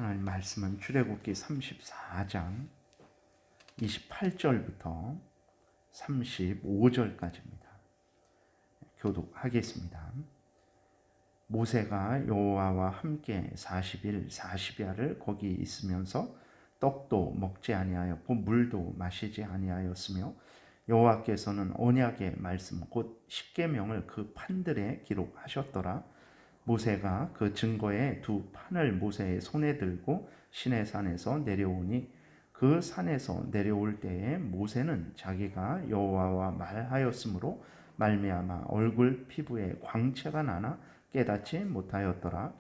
하나님 말씀은 출애굽기 34장 28절부터 35절까지입니다. 교독하겠습니다. 모세가 여호와와 함께 40일 40야를 거기 있으면서 떡도 먹지 아니하였고 물도 마시지 아니하였으며 여호와께서는 언약의 말씀 곧 십계명을 그 판들에 기록하셨더라. 모세가 그 증거의 두 판을 모세의 손에 들고 시내산에서 내려오니 그 산에서 내려올 때에 모세는 자기가 여호와와 말하였으므로 말미암아 얼굴 피부에 광채가 나나 깨닫지 못하였더라.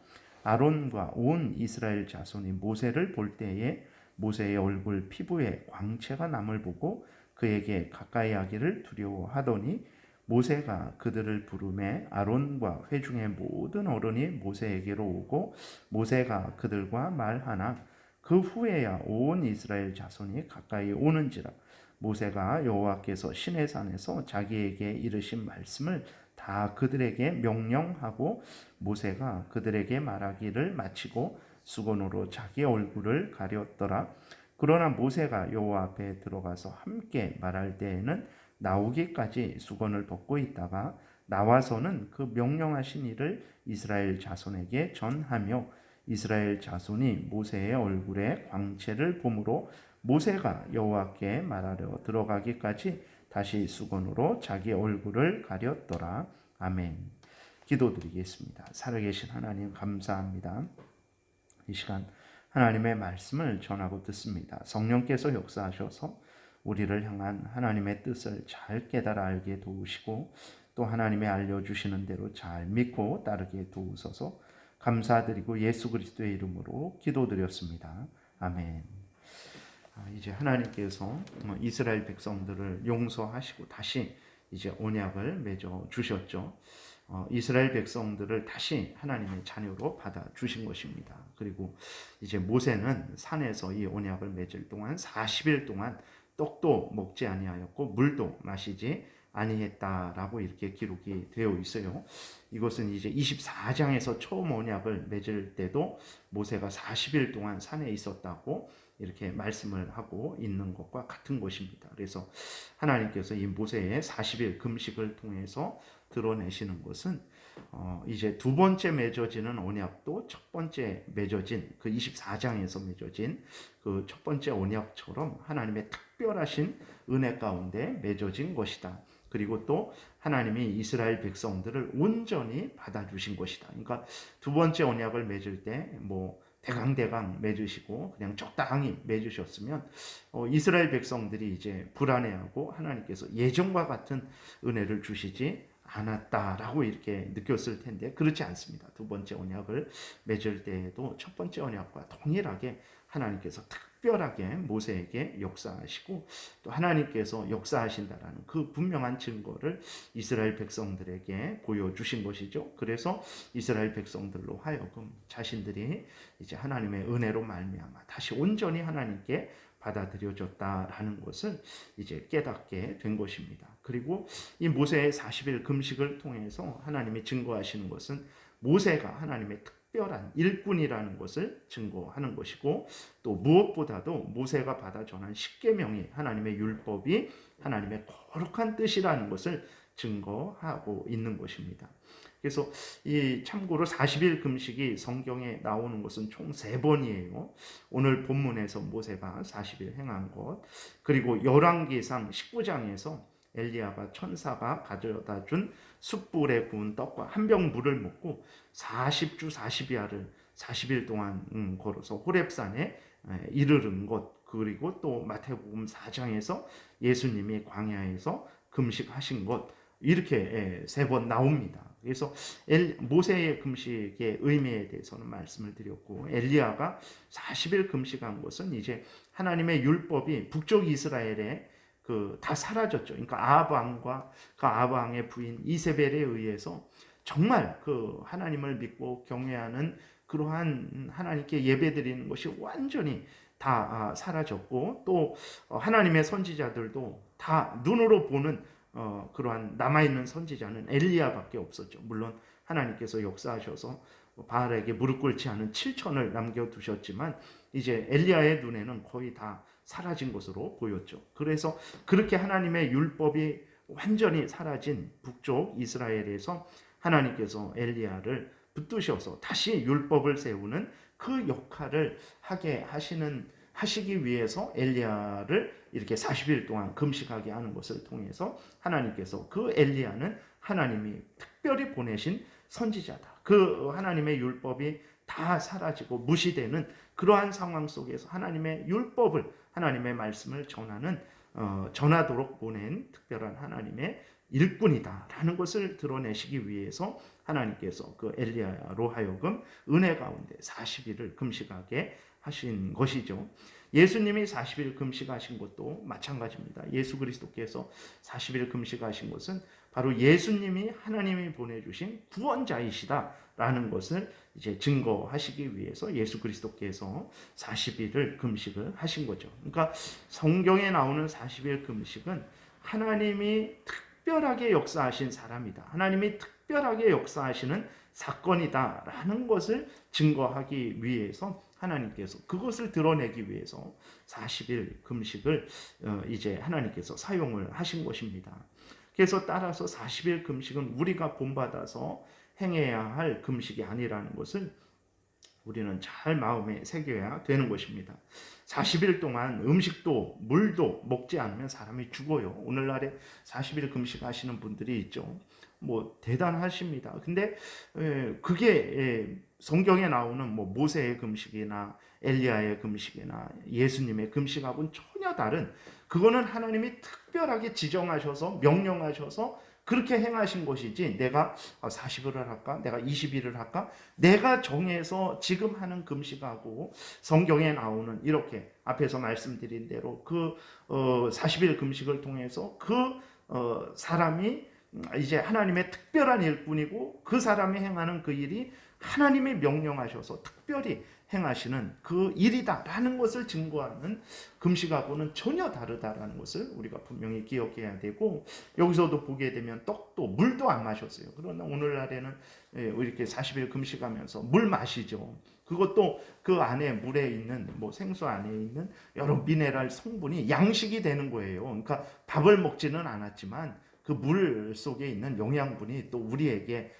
아론과 온 이스라엘 자손이 모세를 볼 때에 모세의 얼굴 피부에 광채가 남을 보고 그에게 가까이 하기를 두려워하더니 모세가 그들을 부르매 아론과 회중의 모든 어른이 모세에게로 오고 모세가 그들과 말하나 그 후에야 온 이스라엘 자손이 가까이 오는지라. 모세가 여호와께서 시내산에서 자기에게 이르신 말씀을 다 그들에게 명령하고 모세가 그들에게 말하기를 마치고 수건으로 자기 얼굴을 가렸더라. 그러나 모세가 여호와 앞에 들어가서 함께 말할 때에는 나오기까지 수건을 벗고 있다가 나와서는 그 명령하신 일을 이스라엘 자손에게 전하며 이스라엘 자손이 모세의 얼굴에 광채를 보므로 모세가 여호와께 말하려 들어가기까지 다시 수건으로 자기 얼굴을 가렸더라. 아멘. 기도드리겠습니다. 살아계신 하나님 감사합니다. 이 시간 하나님의 말씀을 전하고 듣습니다. 성령께서 역사하셔서 우리를 향한 하나님의 뜻을 잘 깨달아 알게 도우시고 또 하나님의 알려주시는 대로 잘 믿고 따르게 도우소서. 감사드리고 예수 그리스도의 이름으로 기도드렸습니다. 아멘. 이제 하나님께서 이스라엘 백성들을 용서하시고 다시 이제 언약을 맺어 주셨죠. 이스라엘 백성들을 다시 하나님의 자녀로 받아 주신 것입니다. 그리고 이제 모세는 산에서 이 언약을 맺을 동안 40일 동안 떡도 먹지 아니하였고 물도 마시지 아니했다라고 이렇게 기록이 되어 있어요. 이것은 이제 24장에서 처음 언약을 맺을 때도 모세가 40일 동안 산에 있었다고 이렇게 말씀을 하고 있는 것과 같은 것입니다. 그래서 하나님께서 이 모세의 40일 금식을 통해서 드러내시는 것은 이제 두 번째 맺어지는 언약도 첫 번째 맺어진 그 24장에서 맺어진 그 첫 번째 언약처럼 하나님의 특별하신 은혜 가운데 맺어진 것이다. 그리고 또 하나님이 이스라엘 백성들을 온전히 받아주신 것이다. 그러니까 두 번째 언약을 맺을 때 대강 맺으시고 그냥 적당히 맺으셨으면 이스라엘 백성들이 이제 불안해하고 하나님께서 예전과 같은 은혜를 주시지 않았다라고 이렇게 느꼈을 텐데 그렇지 않습니다. 두 번째 언약을 맺을 때에도 첫 번째 언약과 동일하게 하나님께서 특별하게 모세에게 역사하시고 또 하나님께서 역사하신다라는 그 분명한 증거를 이스라엘 백성들에게 보여주신 것이죠. 그래서 이스라엘 백성들로 하여금 자신들이 이제 하나님의 은혜로 말미암아 다시 온전히 하나님께 받아들여졌다라는 것을 이제 깨닫게 된 것입니다. 그리고 이 모세의 40일 금식을 통해서 하나님이 증거하시는 것은 모세가 하나님의 특별한 일꾼이라는 것을 증거하는 것이고 또 무엇보다도 모세가 받아 전한 십계명이 하나님의 율법이 하나님의 거룩한 뜻이라는 것을 증거하고 있는 것입니다. 그래서 이 참고로 40일 금식이 성경에 나오는 것은 총 3번이에요. 오늘 본문에서 모세가 40일 행한 것, 그리고 열왕기상 19장에서 엘리야가 천사가 가져다 준 숯불에 구운 떡과 한 병 물을 먹고 40주 40야를 40일 동안 걸어서 호렙산에 이르른 것, 그리고 또 마태복음 4장에서 예수님이 광야에서 금식하신 것, 이렇게 3번 나옵니다. 그래서 모세의 금식의 의미에 대해서는 말씀을 드렸고 엘리야가 40일 금식한 것은 이제 하나님의 율법이 북쪽 이스라엘에 다 사라졌죠. 그러니까 아합 왕과 그 아합 왕의 부인 이세벨에 의해서 정말 그 하나님을 믿고 경외하는 그러한 하나님께 예배드리는 것이 완전히 다 사라졌고 또 하나님의 선지자들도 다 눈으로 보는 그러한 남아있는 선지자는 엘리야밖에 없었죠. 물론 하나님께서 역사하셔서 바알에게 무릎 꿇지 않은 7천을 남겨두셨지만 이제 엘리야의 눈에는 거의 다 사라진 것으로 보였죠. 그래서 그렇게 하나님의 율법이 완전히 사라진 북쪽 이스라엘에서 하나님께서 엘리야를 붙드셔서 다시 율법을 세우는 그 역할을 하시기 위해서 엘리야를 이렇게 40일 동안 금식하게 하는 것을 통해서 하나님께서 그 엘리야는 하나님이 특별히 보내신 선지자다. 그 하나님의 율법이 다 사라지고 무시되는 그러한 상황 속에서 하나님의 율법을, 하나님의 말씀을 전하도록 보낸 특별한 하나님의 일꾼이다라는 것을 드러내시기 위해서 하나님께서 그 엘리야로 하여금 은혜 가운데 40일을 금식하게 하신 것이죠. 예수님이 40일 금식하신 것도 마찬가지입니다. 예수 그리스도께서 40일 금식하신 것은 바로 예수님이 하나님이 보내주신 구원자이시다라는 것을 이제 증거하시기 위해서 예수 그리스도께서 40일을 금식을 하신 거죠. 그러니까 성경에 나오는 40일 금식은 하나님이 특별하게 역사하신 사람이다. 하나님이 특별하게 역사하시는 사건이다라는 것을 증거하기 위해서 하나님께서 그것을 드러내기 위해서 40일 금식을 이제 하나님께서 사용을 하신 것입니다. 그래서 따라서 40일 금식은 우리가 본받아서 행해야 할 금식이 아니라는 것을 우리는 잘 마음에 새겨야 되는 것입니다. 40일 동안 음식도 물도 먹지 않으면 사람이 죽어요. 오늘날에 40일 금식하시는 분들이 있죠. 뭐 대단하십니다. 근데 그게 성경에 나오는 뭐 모세의 금식이나 엘리야의 금식이나 예수님의 금식하고는 전혀 다른, 그거는 하나님이 특별하게 지정하셔서 명령하셔서 그렇게 행하신 것이지, 내가 40일을 할까? 내가 20일을 할까? 내가 정해서 지금 하는 금식하고 성경에 나오는 이렇게 앞에서 말씀드린 대로 그 40일 금식을 통해서 그 사람이 이제 하나님의 특별한 일꾼이고 그 사람이 행하는 그 일이 하나님이 명령하셔서 특별히 행하시는 그 일이다라는 것을 증거하는 금식하고는 전혀 다르다라는 것을 우리가 분명히 기억해야 되고, 여기서도 보게 되면 떡도 물도 안 마셨어요. 그러나 오늘날에는 이렇게 40일 금식하면서 물 마시죠. 그것도 그 안에 물에 있는 뭐 생수 안에 있는 여러 미네랄 성분이 양식이 되는 거예요. 그러니까 밥을 먹지는 않았지만 그 물 속에 있는 영양분이 또 우리에게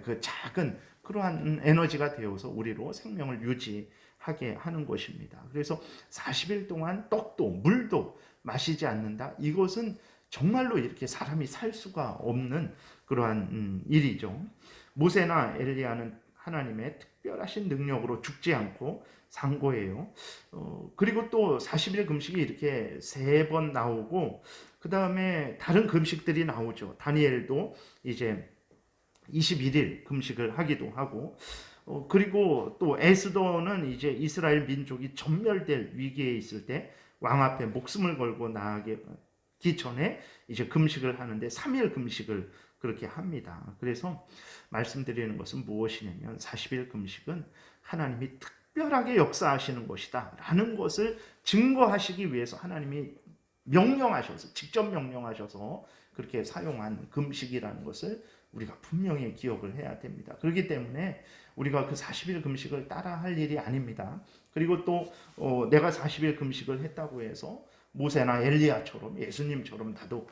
그 작은 그러한 에너지가 되어서 우리로 생명을 유지하게 하는 것입니다. 그래서 40일 동안 떡도 물도 마시지 않는다. 이것은 정말로 이렇게 사람이 살 수가 없는 그러한 일이죠. 모세나 엘리야는 하나님의 특별하신 능력으로 죽지 않고 산 거예요. 그리고 또 40일 금식이 이렇게 3번 나오고 그 다음에 다른 금식들이 나오죠. 다니엘도 이제 21일 금식을 하기도 하고, 그리고 또 에스더는 이제 이스라엘 민족이 전멸될 위기에 있을 때 왕 앞에 목숨을 걸고 나아가기 전에 이제 금식을 하는데 3일 금식을 그렇게 합니다. 그래서 말씀드리는 것은 무엇이냐면 40일 금식은 하나님이 특별하게 역사하시는 것이다 라는 것을 증거하시기 위해서 하나님이 명령하셔서, 직접 명령하셔서 그렇게 사용한 금식이라는 것을 우리가 분명히 기억을 해야 됩니다. 그렇기 때문에 우리가 그 40일 금식을 따라 할 일이 아닙니다. 그리고 또 내가 40일 금식을 했다고 해서 모세나 엘리야처럼 예수님처럼 나도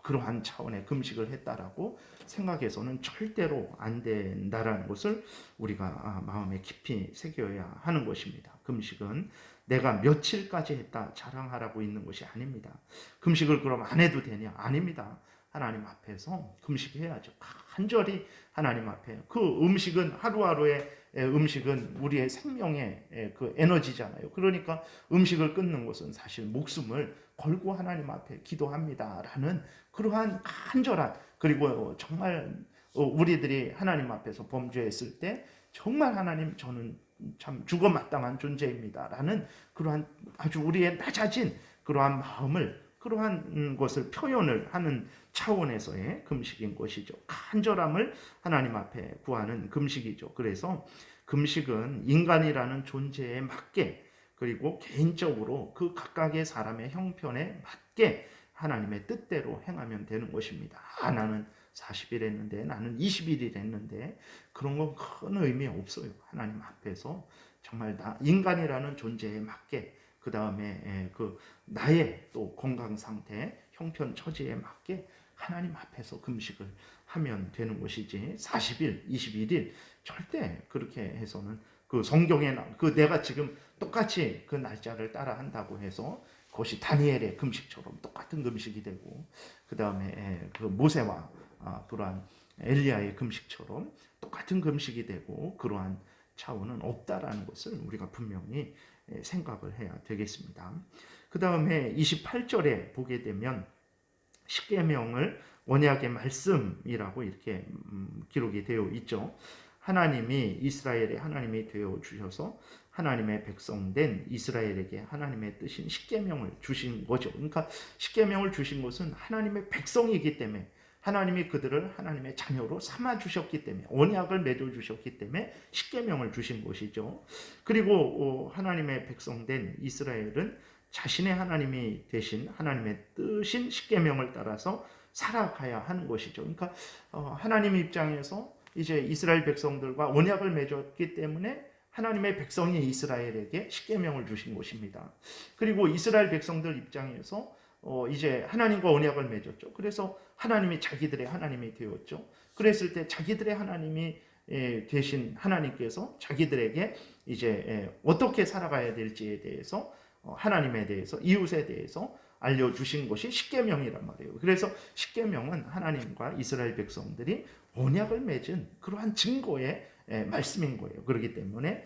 그러한 차원의 금식을 했다라고 생각해서는 절대로 안 된다라는 것을 우리가 마음에 깊이 새겨야 하는 것입니다. 금식은 내가 며칠까지 했다 자랑하라고 있는 것이 아닙니다. 금식을 그럼 안 해도 되냐? 아닙니다. 하나님 앞에서 금식해야죠. 간절히 하나님 앞에. 그 음식은, 하루하루의 음식은 우리의 생명의 그 에너지잖아요. 그러니까 음식을 끊는 것은 사실 목숨을 걸고 하나님 앞에 기도합니다라는 그러한 간절한, 그리고 정말 우리들이 하나님 앞에서 범죄했을 때 정말 하나님, 저는 참 죽어 마땅한 존재입니다라는 그러한 아주 우리의 낮아진 그러한 마음을, 그러한 것을 표현을 하는 차원에서의 금식인 것이죠. 간절함을 하나님 앞에 구하는 금식이죠. 그래서 금식은 인간이라는 존재에 맞게, 그리고 개인적으로 그 각각의 사람의 형편에 맞게 하나님의 뜻대로 행하면 되는 것입니다. 나는 40일 했는데 나는 20일을 했는데 그런 건 큰 의미 없어요. 하나님 앞에서 정말 나 인간이라는 존재에 맞게 그 다음에 그 나의 또 건강 상태, 형편 처지에 맞게 하나님 앞에서 금식을 하면 되는 것이지 40일, 21일 절대 그렇게 해서는 그 성경에 그 내가 지금 똑같이 그 날짜를 따라 한다고 해서 그것이 다니엘의 금식처럼 똑같은 금식이 되고 그 다음에 그 모세와 그러한 엘리야의 금식처럼 똑같은 금식이 되고 그러한 차원은 없다라는 것을 우리가 분명히 생각을 해야 되겠습니다. 그 다음에 28절에 보게 되면 십계명을 언약의 말씀이라고 이렇게 기록이 되어 있죠. 하나님이 이스라엘의 하나님이 되어 주셔서 하나님의 백성된 이스라엘에게 하나님의 뜻인 십계명을 주신 거죠. 그러니까 십계명을 주신 것은 하나님의 백성이기 때문에 하나님이 그들을 하나님의 자녀로 삼아 주셨기 때문에 언약을 맺어 주셨기 때문에 십계명을 주신 것이죠. 그리고 하나님의 백성된 이스라엘은 자신의 하나님이 되신 하나님의 뜻인 십계명을 따라서 살아가야 하는 것이죠. 그러니까 하나님 입장에서 이제 이스라엘 백성들과 언약을 맺었기 때문에 하나님의 백성이 이스라엘에게 십계명을 주신 것입니다. 그리고 이스라엘 백성들 입장에서 이제 하나님과 언약을 맺었죠. 그래서 하나님이 자기들의 하나님이 되었죠. 그랬을 때 자기들의 하나님이 되신 하나님께서 자기들에게 이제 어떻게 살아가야 될지에 대해서 하나님에 대해서 이웃에 대해서 알려주신 것이 십계명이란 말이에요. 그래서 십계명은 하나님과 이스라엘 백성들이 언약을 맺은 그러한 증거의 말씀인 거예요. 그렇기 때문에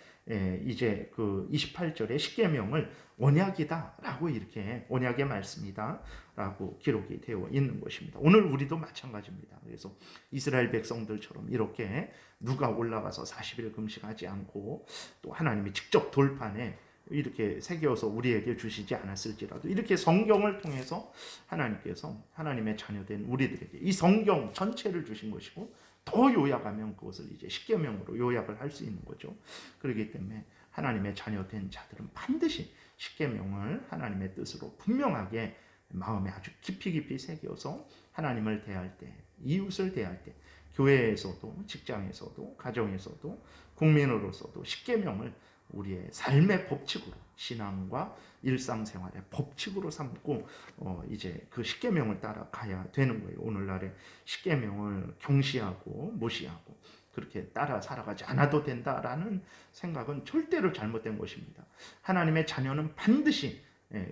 이제 그 28절의 십계명을 언약이다라고 이렇게 언약의 말씀이다라고 기록이 되어 있는 것입니다. 오늘 우리도 마찬가지입니다. 그래서 이스라엘 백성들처럼 이렇게 누가 올라가서 40일 금식하지 않고 또 하나님이 직접 돌판에 이렇게 새겨서 우리에게 주시지 않았을지라도 이렇게 성경을 통해서 하나님께서 하나님의 자녀된 우리들에게 이 성경 전체를 주신 것이고 더 요약하면 그것을 이제 십계명으로 요약을 할 수 있는 거죠. 그렇기 때문에 하나님의 자녀된 자들은 반드시 십계명을 하나님의 뜻으로 분명하게 마음에 아주 깊이 새겨서 하나님을 대할 때, 이웃을 대할 때, 교회에서도 직장에서도 가정에서도 국민으로서도 십계명을 우리의 삶의 법칙으로 신앙과 일상생활의 법칙으로 삼고 이제 그 십계명을 따라가야 되는 거예요. 오늘날의 십계명을 경시하고 무시하고 그렇게 따라 살아가지 않아도 된다라는 생각은 절대로 잘못된 것입니다. 하나님의 자녀는 반드시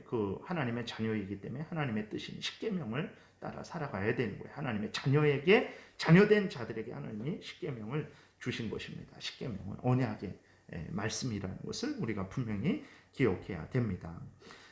그 하나님의 자녀이기 때문에 하나님의 뜻인 십계명을 따라 살아가야 되는 거예요. 하나님의 자녀에게 자녀된 자들에게 하나님이 십계명을 주신 것입니다. 십계명은 언약의 말씀이라는 것을 우리가 분명히 기억해야 됩니다.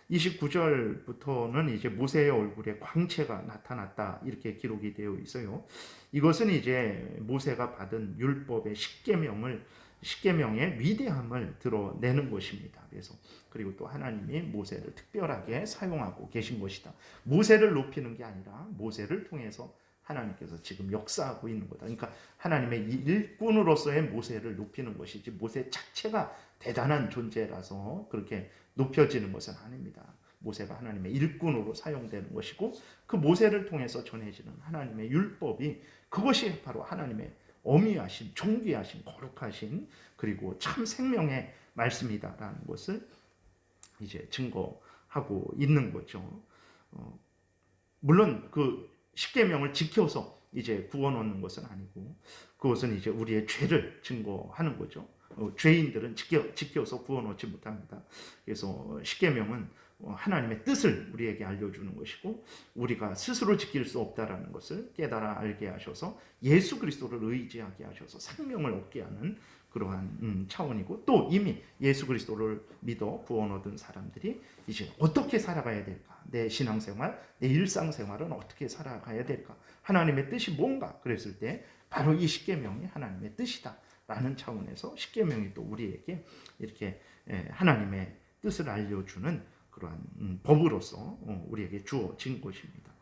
29절부터는 이제 모세의 얼굴에 광채가 나타났다 이렇게 기록이 되어 있어요. 이것은 이제 모세가 받은 율법의 십계명의 위대함을 드러내는 것입니다. 그래서 그리고 또 하나님이 모세를 특별하게 사용하고 계신 것이다. 모세를 높이는 게 아니라 모세를 통해서 하나님께서 지금 역사하고 있는 거다. 그러니까 하나님의 일꾼으로서의 모세를 높이는 것이지 모세 자체가 대단한 존재라서 그렇게 높여지는 것은 아닙니다. 모세가 하나님의 일꾼으로 사용되는 것이고 그 모세를 통해서 전해지는 하나님의 율법이 그것이 바로 하나님의 어미하신 존귀하신 거룩하신 그리고 참 생명의 말씀이다라는 것을 이제 증거하고 있는 거죠. 물론 그 십계명을 지켜서 이제 구원 얻는 것은 아니고 그것은 이제 우리의 죄를 증거하는 거죠. 죄인들은 지켜서 구원 얻지 못합니다. 그래서 십계명은 하나님의 뜻을 우리에게 알려주는 것이고 우리가 스스로 지킬 수 없다라는 것을 깨달아 알게 하셔서 예수 그리스도를 의지하게 하셔서 생명을 얻게 하는 그러한 차원이고 또 이미 예수 그리스도를 믿어 구원 얻은 사람들이 이제 어떻게 살아가야 될까? 내 신앙생활, 내 일상생활은 어떻게 살아가야 될까? 하나님의 뜻이 뭔가? 그랬을 때 바로 이 십계명이 하나님의 뜻이다 라는 차원에서 십계명이 또 우리에게 이렇게 하나님의 뜻을 알려주는 그러한 법으로서 우리에게 주어진 것입니다.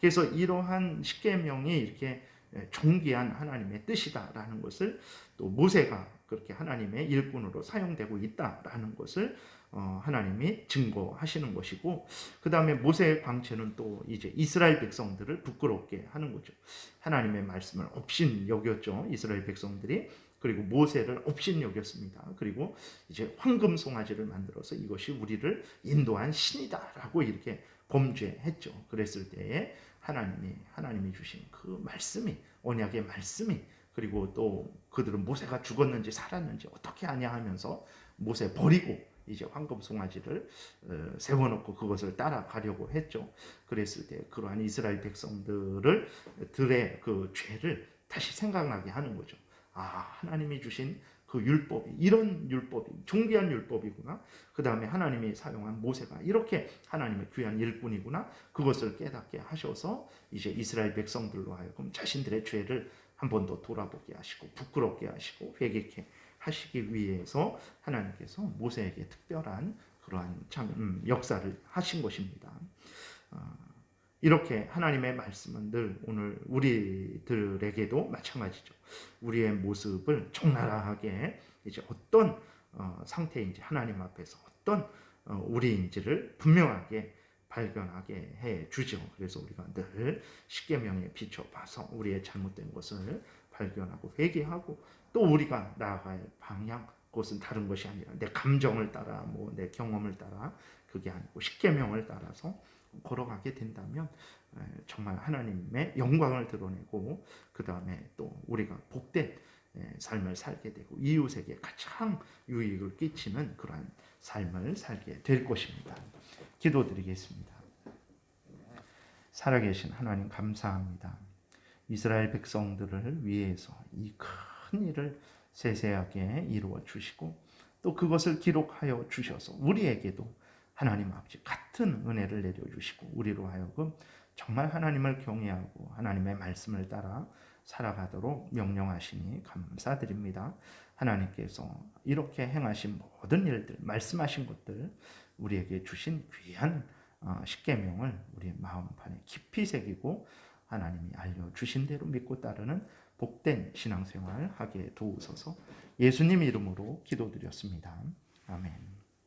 그래서 이러한 십계명이 이렇게 존귀한 하나님의 뜻이다라는 것을, 또 모세가 그렇게 하나님의 일꾼으로 사용되고 있다라는 것을 하나님이 증거하시는 것이고, 그 다음에 모세의 광채는 또 이제 이스라엘 백성들을 부끄럽게 하는 거죠. 하나님의 말씀을 업신 여겼죠, 이스라엘 백성들이. 그리고 모세를 업신 여겼습니다. 그리고 이제 황금 송아지를 만들어서 이것이 우리를 인도한 신이다라고 이렇게 범죄했죠. 그랬을 때에 하나님이 주신 그 말씀이, 언약의 말씀이, 그리고 또 그들은 모세가 죽었는지 살았는지 어떻게 아냐 하면서 모세 버리고 이제 황금 송아지를 세워놓고 그것을 따라가려고 했죠. 그랬을 때 그러한 이스라엘 백성들의 그 죄를 다시 생각나게 하는 거죠. 하나님이 주신 그 율법이 이런 율법이 존귀한 율법이구나. 그 다음에 하나님이 사용한 모세가 이렇게 하나님의 귀한 일꾼이구나. 그것을 깨닫게 하셔서 이제 이스라엘 백성들로 하여금 자신들의 죄를 한 번 더 돌아보게 하시고 부끄럽게 하시고 회개케 하시기 위해서 하나님께서 모세에게 특별한 그러한 역사를 하신 것입니다. 이렇게 하나님의 말씀은 늘 오늘 우리들에게도 마찬가지죠. 우리의 모습을 적나라하게 이제 어떤 상태인지, 하나님 앞에서 어떤 우리인지를 분명하게 발견하게 해 주죠. 그래서 우리가 늘 십계명에 비춰봐서 우리의 잘못된 것을 발견하고 회개하고, 또 우리가 나아갈 방향, 그것은 다른 것이 아니라 내 감정을 따라, 내 경험을 따라, 그게 아니고 십계명을 따라서 걸어가게 된다면 정말 하나님의 영광을 드러내고, 그 다음에 또 우리가 복된 삶을 살게 되고 이웃에게 가장 유익을 끼치는 그러한 삶을 살게 될 것입니다. 기도드리겠습니다. 살아계신 하나님, 감사합니다. 이스라엘 백성들을 위해서 이 큰 일을 세세하게 이루어 주시고, 또 그것을 기록하여 주셔서 우리에게도 하나님 아버지 같은 은혜를 내려주시고, 우리로 하여금 정말 하나님을 경외하고 하나님의 말씀을 따라 살아가도록 명령하시니 감사드립니다. 하나님께서 이렇게 행하신 모든 일들, 말씀하신 것들, 우리에게 주신 귀한 십계명을 우리 마음판에 깊이 새기고 하나님이 알려주신 대로 믿고 따르는 복된 신앙생활 하게 도우소서. 예수님 이름으로 기도드렸습니다. 아멘.